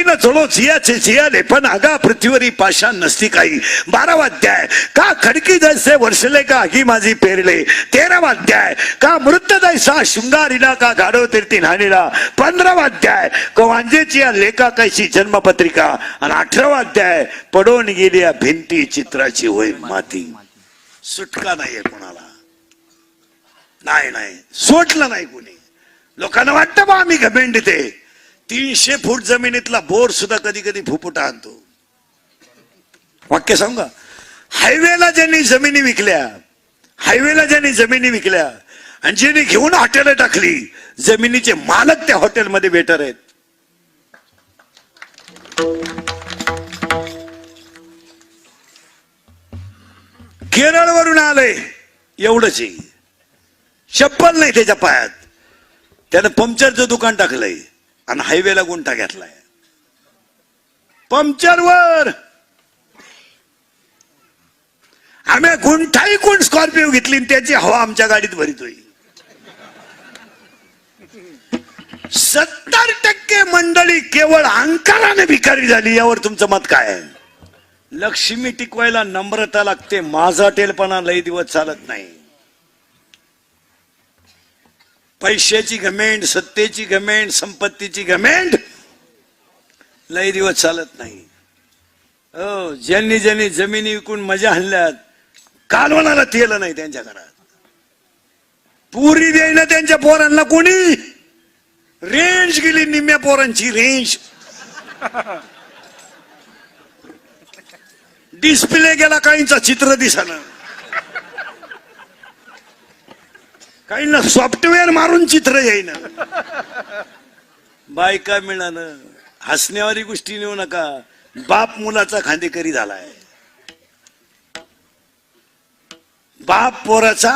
न चढो जियाचे जियाले पण आगा पृथ्वीवरी पाषाण नसती काही. 12वा अध्याय का खडकी जैसे वर्षले का आगी माझी पेरले. 13वा अध्याय का मृत दैसा शृंगारीला का गाढव तीर्थी न्हाणीला. 15वा अध्याय वांजेची या लेखा कैशी जन्मपत्रिका. आणि 18वा अध्याय पडून गेली या भिंती चित्राची होय माती. सुटका नाहीये कोणाला. नाही सोडलं नाही कोणी. लोकांना वाटतं बा आम्ही घमेंड ते 300 फूट जमिनीतला बोर सुद्धा कधी कधी फुफुटा आणतो. वाक्य सांगा. हायवेला ज्यांनी जमिनी विकल्या, हायवेला ज्यांनी जमिनी विकल्या आणि ज्यांनी घेऊन हॉटेल टाकली, जमिनीचे मालक त्या हॉटेलमध्ये वेटर आहेत. केरळवरून आलंय एवढंच, चप्पल नाही त्याच्या पायात. त्यानं पंक्चरचं दुकान टाकलंय आणि हायवेला गुंठा घेतलाय. पंक्चरवर आम्ही गुंठाही कोण स्कॉर्पिओ घेतली त्याची हवा आमच्या गाडीत भरितोय. 70% मंडळी केवळ अहंकाराने भिकारी झाली. यावर तुमचं मत काय आहे? लक्ष्मी टिकवायला नम्रता लागते. माझा टेलपणा लई दिवस चालत नाही. पैशाची घमेंड, सत्तेची घमेंड, संपत्तीची घमेंड लई दिवस चालत नाही. हो, ज्यांनी ज्यांनी जमिनी विकून मजा आणल्यात, कालवणाला तेल नाही त्यांच्या घरात. पुरी देईना त्यांच्या पोरांना कोणी. रेंज गेली निम्म्या पोरांची रेंज. डिस्प्ले गेला, काहींचा चित्र दिसणं, काहींना सॉफ्टवेअर मारून चित्र येईन. बायका मिळालं. हसण्यावारी गोष्टी नेऊ नका. बाप मुलाचा खांदेकरी झालाय. बाप पोराचा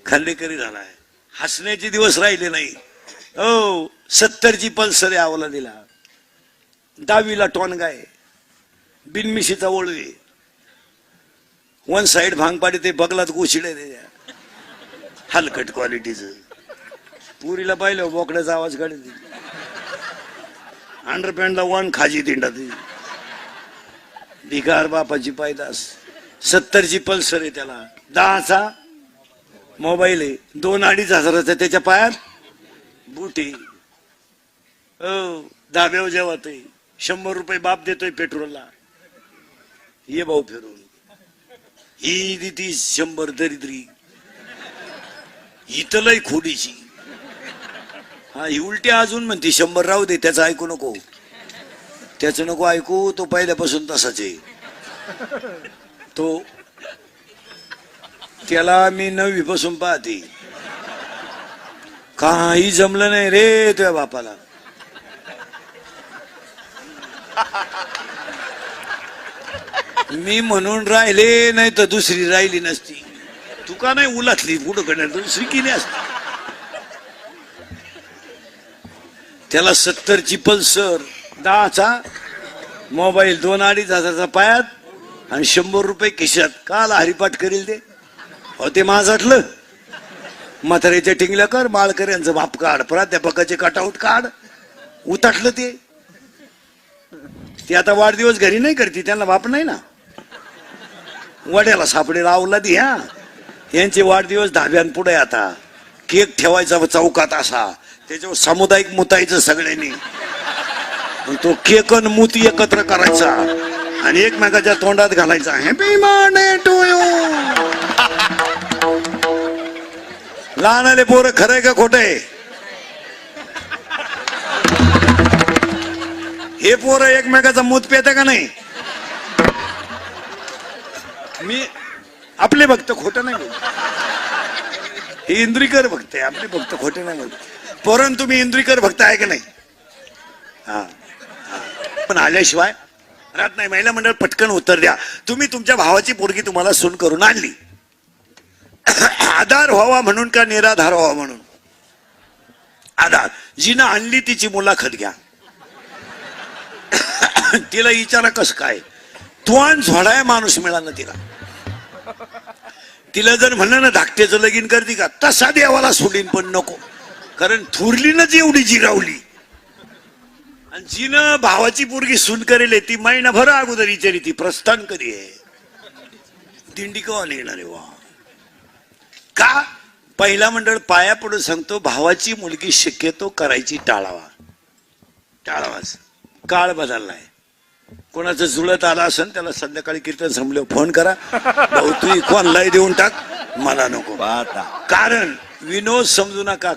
खांदेकरी झालाय. हसण्याचे दिवस राहिले नाही. हो, 70ची पल्सर यावला दिला. 10वीला टोनगाय, बिनमिशीचा ओळवे, 1 साइड भांग पाडी ते बगलात गोशिडे त्याच्या हलकट क्वालिटीचं. पुरीला पाहिलं बोकड्याचा आवाज काढते. अंडरपॅन्टला 1 खाजी तिंडा ती भिकार बापाची पायदास. 70ची पल्सर आहे त्याला. 10चा मोबाईल आहे. 2-2.5 हजाराचा त्याच्या पायात बुटी. धाब्यावर जेवत आहे. 100 रुपये बाप देतोय पेट्रोलला. ये भाऊ फिरून. ही दिती 100 दरिद्री. इथं लय खोडीची. हा, ही उलटी अजून म्हणते 100 राहू दे, त्याचं ऐकू नको. त्याचं नको ऐकू, तो पहिल्यापासून तसाच आहे. तो त्याला मी 9वी पासून पाहते. काही जमलं नाही रे तुझ्या बापाला. मी म्हणून राहिले, नाही तर दुसरी राहिली नसती. तुका नाही उलातली पुढं करणार, दुसरी केली असती. त्याला 70ची पल्सर, 10चा मोबाईल, 2-2.5 हजाराचा पायात आणि 100 रुपये खिशात. काल हरिपाठ करील ते. हो, ते माझाटलं. म्हाताऱ्याच्या टिंगल्या कर, माळकर यांचं बाप काढ, प्राध्यापकाचे कटआउट काढ. उताटलं ते. ती आता वाढदिवस घरी नाही करते, त्यांना बाप नाही ना. वड्याला सापडे लावला दी. हा, यांचे वाढदिवस धाब्यान पुढे. आता केक ठेवायचा चौकात असा, त्याच्यावर सामुदायिक मुतायचं सगळ्यांनी. तो केक आणि मूती एकत्र करायचा आणि एकमेकाच्या तोंडात घालायचा. Happy birthday to you. लहान आले पोरं खरंय का खोटंय? हे पोरं एकमेकाचा मूत पेते का नाही? मी आपले भक्त खोटं नाही बोलत. हे इंद्रिकर भक्त आहे, आपले भक्त खोटे नाही बोलत. परंतु तुम्ही इंद्रिकर भक्त आहे का नाही? हा, पण आल्याशिवाय राहत नाही. महिला मंडळ पटकन उत्तर द्या. तुम्ही तुमच्या भावाची पोरगी तुम्हाला सून करून आणली, आधार व्हावा म्हणून का निराधार व्हावा म्हणून? आधार. जिनं आणली तिची मुलाखत घ्या. तिला विचारा कस काय. तुआन झोडाय माणूस मिळाला तिला. तिला जर म्हणलं ना धाकट्याचं लगीन करते का, तसा देवाला सोडीन पण नको. कारण थुरली ना एवढी जिरावली आणि जिनं भावाची पोरगी सून करेल ती महिनाभर अगोदर विचारी ती प्रस्थान कधी आहे, दिंडी कवा येणार आहे वा. का पहिला मंडळ पाया पडून सांगतो भावाची मुलगी शक्यतो करायची टाळावाच. काळ बदललाय. कोणाचं जुळत आला असेल त्याला संध्याकाळी कीर्तन संपल्यावर फोन करा, भाऊ तू कोणलाही देऊन टाक, मला नको. कारण विनोद समजू नका,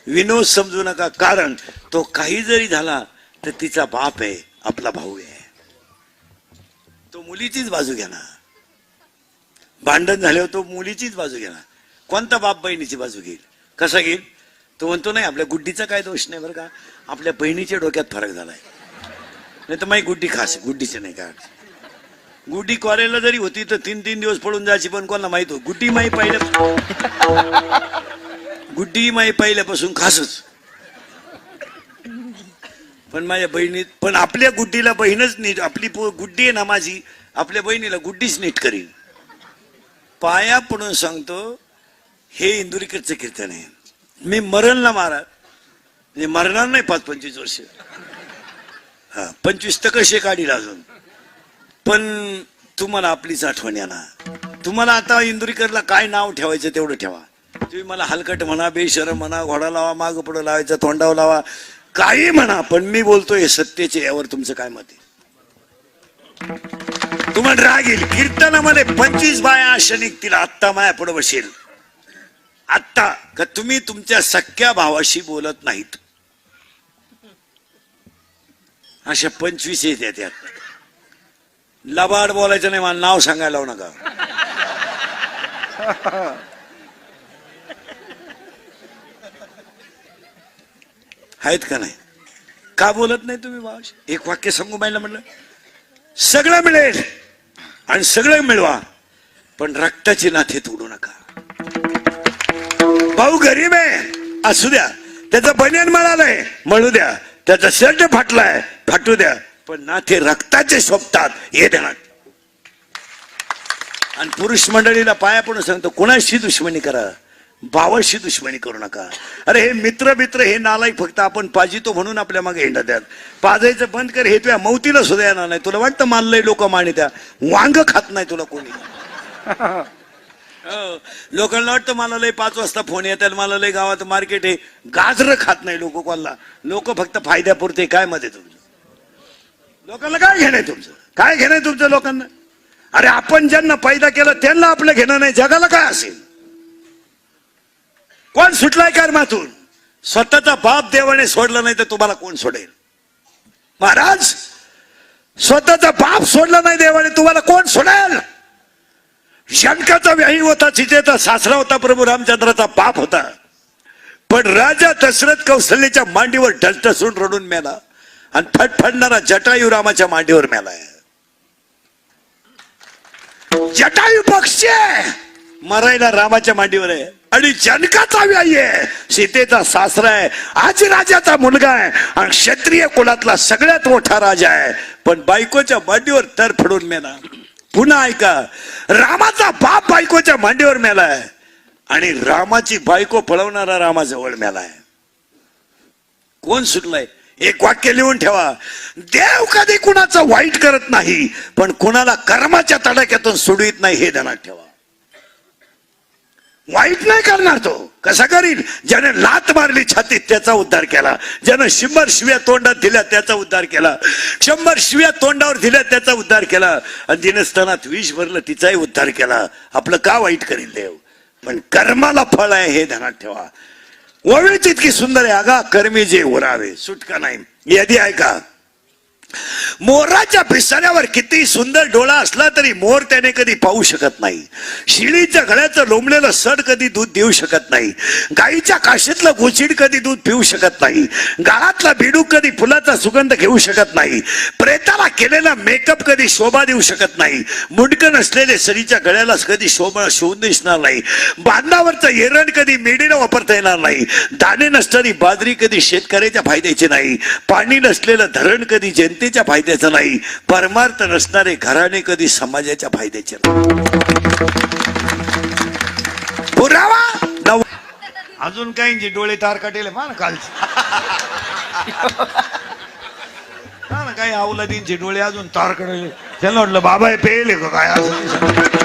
विनोद समजू नका. कारण तो काही जरी झाला तर तिचा बाप आहे, आपला भाऊ आहे. तो मुलीचीच बाजू घेणार. भांडण झाल्यावर तो मुलीचीच बाजू घेणार. कोणता बाप बहिणीची बाजू घेईल? कसा घेईल? तो म्हणतो नाही आपल्या गुड्डीचा काय दोष नाही बरं का, आपल्या बहिणीच्या डोक्यात फरक झालाय. नाही तर माही गुड्डी खास, गुड्डीचे नाही काय. गुड्डी कॉलेजला जरी होती तर 3-3 दिवस पडून जायची, पण कोणाला माहित हो गुड्डी माही पहिल्यापासून खासच. पण माझ्या बहिणीत पण आपल्या गुड्डीला बहीणच नीट, आपली गुड्डी आहे ना माझी, आपल्या बहिणीला गुड्डीच नीट करीन. पाया पडून सांगतो हे इंदुरीकरचं कीर्तन आहे. मी मरणला महाराज म्हणजे मरणार नाही 5-25 वर्ष, 25 तर कसे काढील अजून. पण तुम्हाला आपलीच आठवण येणार. तुम्हाला आता इंदुरीकरला काय नाव ठेवायचं तेवढं ठेवा. तुम्ही मला हलकट म्हणा, बेशरम म्हणा, घोडा लावा, माग पुढं लावायचं, तोंडावर लावा, काही म्हणा, पण मी बोलतोय सत्तेचे. यावर तुमचं काय मत आहे? तुम्हाला राग येईल. कीर्तनामध्ये 25 बाया अशा निघतील, आत्ता माया पुढे बसेल आत्ता का तुम्ही तुमच्या सख्या भावाशी बोलत नाहीत. अशा 25 येत्या. त्यात लबाड बोलायचं नाही, मला नाव सांगायला लावू नका. आहेत का नाही? का बोलत नाही तुम्ही भावाशी? एक वाक्य सांगू बायला म्हणलं सगळं मिळेल आणि सगळं मिळवा, पण रक्ताची नाते तोडू नका. भाऊ गरीब आहे असू द्या, त्याचं बनियान मिळालंय म्हणू द्या, त्याचा शर्ट फाटलाय फाटू द्या, पण नाते रक्ताचे शोभतात हे ध्यानात. आणि पुरुष मंडळीला पाया पडून सांगतो कोणाशी दुश्मनी करा, भावाशी दुश्मनी करू नका. अरे हे मित्र हे नालायक फक्त आपण पाजितो म्हणून आपल्या मागे हिंडा द्यात. पाजायचं बंद कर, हे तुझ्या मौतीला सुद्धा येणार नाही. तुला वाटतं मानलंय लोक माने त्या वांग खात नाही तुला कोणी. लोकांना वाटतं मला लय 5 वाजता फोन येतात, मला लय गावात मार्केट आहे, गाजर खात नाही लोक कोणाला. लोक फक्त फायद्यापुरते. काय मध्ये तुमचं लोकांना काय घेणं तुमचं? काय घेणं तुमचं लोकांना? अरे आपण ज्यांना पैदा केलं त्यांना आपलं घेणं नाही, जगाला काय असेल? कोण सुटलाय कर्मातून? स्वतःचा बाप देवाने सोडला नाही तर तुम्हाला कोण सोडेल? महाराज स्वतःचा बाप सोडला नाही देवाने, तुम्हाला कोण सोडेल? शंकाचा व्याही होता, सीतेचा सासरा होता, प्रभू रामचंद्राचा बाप होता, पण राजा दशरथ कौशल्याच्या मांडीवर ढसढसून रडून मेला आणि फटफडणारा जटायू रामाच्या मांडीवर मेलाय. जटायू पक्षी मरायला रामाच्या मांडीवर आहे आणि जनकाचा व्याही आहे, सीतेचा सासरा आहे, आज राजाचा मुलगा आहे आणि क्षत्रिय कुलातला सगळ्यात मोठा राजा आहे, पण बायकोच्या मांडीवर तर फडून मेला. पुन्हा ऐका, रामाचा बाप बायकोच्या मांडीवर मेलाय आणि रामाची बायको पळवणारा रामाजवळ मेलाय. कोण सुटलाय? एक वाक्य लिहून ठेवा, देव कधी कुणाचं वाईट करत नाही, पण कुणाला कर्माच्या तडाख्यातून सोडवित नाही हे ध्यानात ठेवा. वाईट नाही करणार तो. कसा करील? ज्याने लात मारली छातीत त्याचा उद्धार केला, ज्यानं 100 शिव्या तोंडात दिल्या त्याचा उद्धार केला, 100 शिव्या तोंडावर दिल्या त्याचा उद्धार केला, आणि जिने स्तनात विष भरलं तिचाही उद्धार केला. आपलं का वाईट करील देव? पण कर्माला फळ आहे हे ध्यानात ठेवा. ओवीच इतकी सुंदर आहे, अगा कर्मी जे उरावे सुटका नाही. यादी ऐका, मोराच्या पिसाऱ्यावर किती सुंदर डोळा असला तरी मोर त्याने कधी पाहू शकत नाही. शिळीच्या गळ्याचं लोंबलेलं सड कधी दूध देऊ शकत नाही. गाईच्या काशीतलं गोचिड कधी दूध पिऊ शकत नाही. गाळातला बिडूक कधी फुलाचा सुगंध घेऊ शकत नाही. प्रेताला केलेला मेकअप कधी शोभा देऊ शकत नाही. मुंडकं नसलेले सरीच्या गळ्याला कधी शोभा शिवून दिसणार नाही. बांधावरचं एरण कधी मेढीला वापरता येणार नाही. दाणे नसणारी बाजरी कधी शेतकऱ्याच्या फायद्याची नाही. पाणी नसलेलं धरण कधी जनतेच्या फायद्याचं नाही. परमार्थ नसणारे घराणे कधी समाजाच्या फायद्याचे नाही. पुरावा अजून काही डोळे तार काटेले मान कालचे हा ना, काही अवलादींचे डोळे अजून तारकडे. त्यांना म्हटलं बाबा हे पेल आहे का काय असं.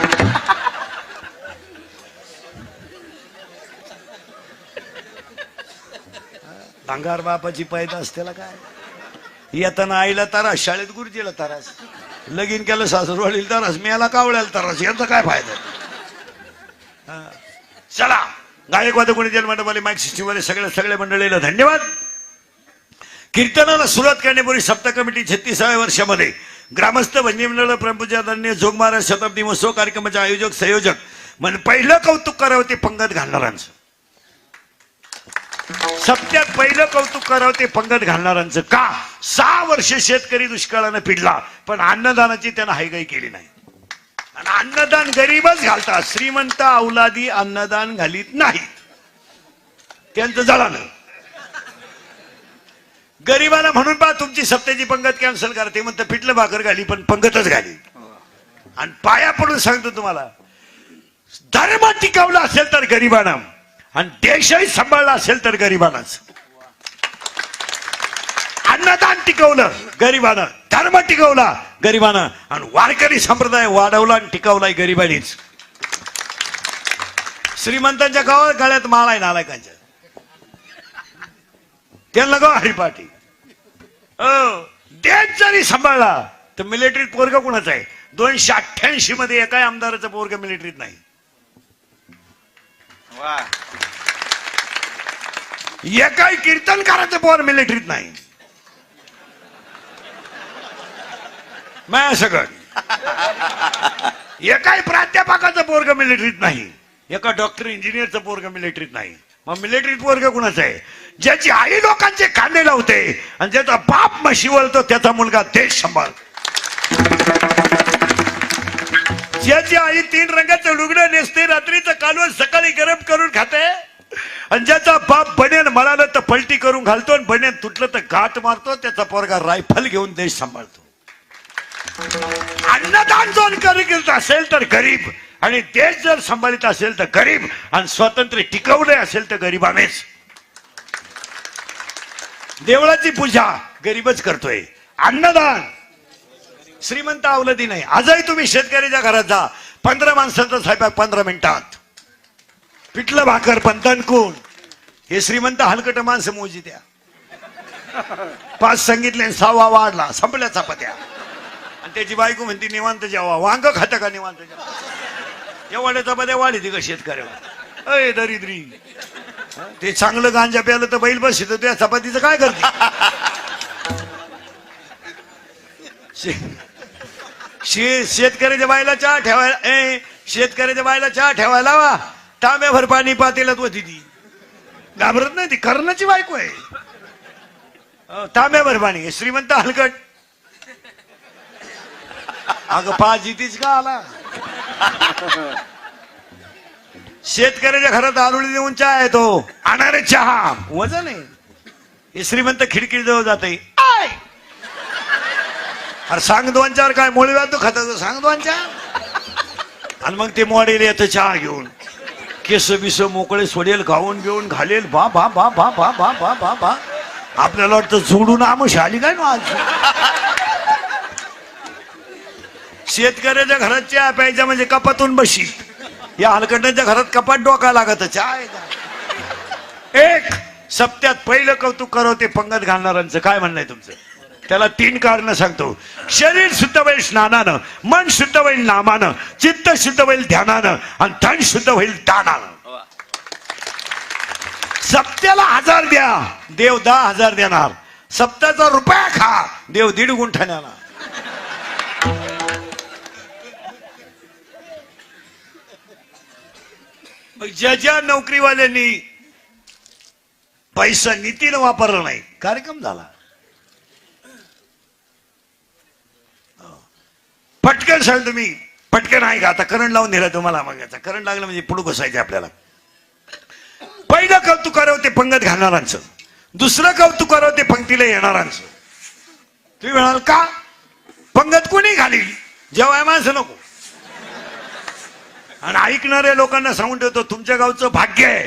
अंगार बापाची पैदास त्याला काय. येताना आईला तारास, शाळेत गुरुजीला तारास, लगीन केलं सासरवाडीला तारास, मेला कावळ्याला तारास. यांचा काय फायदा. चला गायकवाद कोणी जन्मंडपाले माईक सिस्टीमवाले सगळे मंडळीला धन्यवाद. कीर्तनाला सुरुवात करण्यापूर्वी सप्त कमिटी 36व्या वर्षामध्ये ग्रामस्थ भजनी मंडळ प्रभुजादांनी जोग महाराज शताब्दी महोत्सव कार्यक्रमाचे आयोजक संयोजक म्हणून पहिलं कौतुक करावं ते पंगत घालणारांचं. सप्त्यात पहिलं कौतुक करावं ते पंगत घालणारांचं. का? 6 वर्ष शेतकरी दुष्काळानं पिडला पण अन्नदानाची त्यानं हायगाई केली नाही. आणि अन्नदान गरीबच घालतात, श्रीमंत अवलादी अन्नदान घालीत नाही. त्यांचं जळालं. गरीबाला म्हणून पहा तुमची सप्त्याची पंगत कॅन्सल करते म्हणतं पिठलं भाकर घाली पण पंगतच घाली. आणि पाया पडून सांगतो तुम्हाला, धर्म टिकवला असेल तर गरीबानं आणि देशही सांभाळला असेल तर गरीबानंच. अन्नदान टिकवलं गरीबानं, धर्म टिकवला गरीबानं आणि वारकरी संप्रदाय वाढवला आणि टिकवलाय गरीबानीच. श्रीमंतांच्या गावात गळ्यात माळ आहे नालायकांच्या, त्यांना गाव हरिपाठी. देश जरी सांभाळला तर मिलिटरीत पोरग कुणाचं आहे? 288 मध्ये एकाही आमदाराचं पोरग मिलिटरीत नाही. एकाही कीर्तनकाराचं पोर मिलिटरीत नाही. सगळं एकाही प्राध्यापकाचं पोरग मिलिटरीत नाही. एका डॉक्टर इंजिनियरचं पोरग मिलिटरीत नाही. मग मिलिटरीत पोरग कुणाचं आहे? ज्याची आई लोकांचे कांदे लावते आणि ज्याचा बाप म्हशी वळतो त्याचा मुलगा देश सांभाळ. ज्याची आई 3 रंगाचं लुगडं नेसते, रात्रीचं कालवण सकाळी गरम करून खाते आणि ज्याचा बाप बनेन मळालं तर पलटी करून घालतो आणि बनेन तुटलं तर घाट मारतो, त्याचा पोरगा रायफल घेऊन देश सांभाळतो. अन्नदान जोन करीत असेल तर गरीब आणि देश जर सांभाळित असेल तर गरीब आणि स्वातंत्र्य टिकवले असेल तर गरीबानेच. देवळाची पूजा गरीबच करतोय. अन्नदान श्रीमंत अवलदी नाही. आजही तुम्ही शेतकऱ्याच्या घरात जा, 15 माणसांचा स्वयंपाक 15 मिनिटात, पिठलं भाकर पण दणकून. हे श्रीमंत हलकट माणसं मोजी द्या. 5 सांगितले 6वा वाढला, संपल्या चपात्या. आणि त्याची बायको म्हणते निवांत जेवा. वांग खातं का निवांत जेवा? एवढ्या चपात्या वाढी ती का शेतकऱ्यावर? अय दरिद्री, ते चांगलं गांजा प्यालं तर बैल बस येतो, त्या चपातीचं काय करते? शेतकऱ्याच्या बायला चहा ठेवायला, शेतकऱ्याच्या बायला चहा ठेवायला लावा, तांब्याभर पाणी पातेलात होती. ती घाबरत नाही, ती कर्णाची बायको आहे. तांब्याभर पाणी. श्रीमंत हलकट, अगं 5 जितीच का आला. शेतकऱ्याच्या घरात आलुळी देऊन चहा येतो, आणणारे चहा वजन आहे. हे श्रीमंत खिडकी जवळ जाते, अरे सांग 2-4 काय मोळी तू खात, सांग 2-4. आणि मग ते मॉडेल येतं चहा घेऊन, केस बिस मोकळे सोडेल, गाऊन बिऊन घालेल. बा बा बा बा बा बा बा बा बा. आपल्याला वाटतं जोडून आमश आली काय ना आज. शेतकऱ्याच्या घरात चहा प्यायचा म्हणजे कपातून बशी. या हलकटाच्या घरात कपाट डोका लागत चहा. एक सप्त्यात पहिलं कौतुक करावं ते पंगत घालणाऱ्यांचं. काय म्हणणं आहे तुमचं? त्याला 3 कारणं सांगतो. शरीर शुद्ध होईल स्नानानं, मन शुद्ध होईल नामानं, चित्त शुद्ध होईल ध्यानानं आणि धन शुद्ध होईल दानानं. सप्त्याला 1000 द्या, देव 10,000 देणार. सप्त्याचा रुपया खा, देव 1.5 गुंठा देणार. ज्या ज्या नोकरीवाल्यांनी पैसा नीतीनं वापरला नाही, कार्यक्रम झाला. पटकन सांग तुम्ही, पटकन आहे का? आता करंट लावून दिला तुम्हाला. मग याचा करंट लागलं म्हणजे पुढे बसायचं आपल्याला. पहिलं कौतुक करावं ते पंगत घालणारांचं, दुसरं कौतुक करावं ते पंक्तीला येणारांचं. तुम्ही म्हणाल का पंगत कोणी घाली? जेव्हा माणसं नको. आणि ऐकणाऱ्या लोकांना सांगून ठेवतो, तुमच्या गावचं भाग्य आहे